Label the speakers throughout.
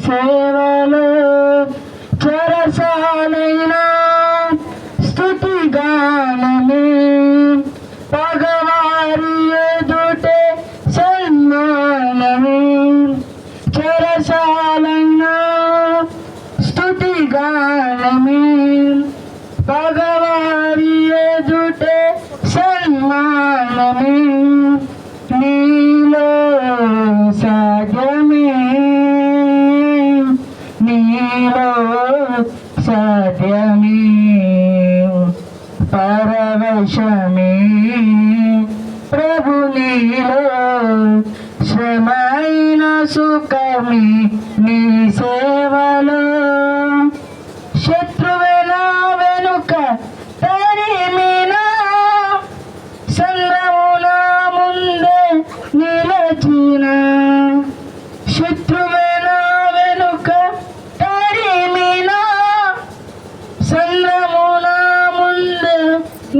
Speaker 1: సేవలో చరసాలైన స్తుతి గానమే పగవారి ఎదుటే సన్మానమే చరసాలైన స్తుతి గానమే పగవారి ఎదుటే సన్మానమే నీలో సాధ్యమే నీలో సాధ్యమే పరవశమే ప్రభు నీలో శ్రమైన సుఖమే నీ సేవలో శత్రువేల వెనుక తరిమినా సంద్రముల ముందే నిలచిన శత్రువేల వెనుక తరిమినా సంద్రముల ముందే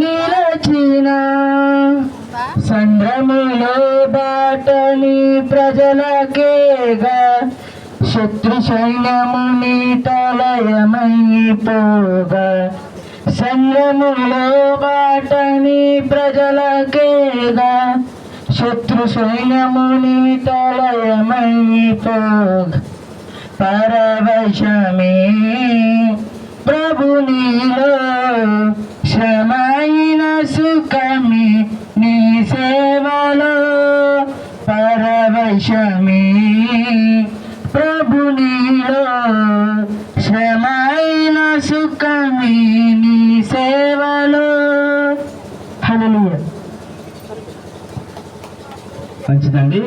Speaker 1: నిలచిన సంద్రములో బాటని ప్రజలకేగా శత్రు సైన్యముని తలయమైపోగా సంద్రములో బాటని ప్రజలకేగా శత్రు సైన్యముని తలయమైపోగా పరవశమే ప్రభు నీలో శ్రమైన సుఖమే నీ సేవలో పరవశమే ప్రభు నీలో శ్రమైన సుఖమే నీ సేవలో. హల్లెలూయా. మంచిదండి.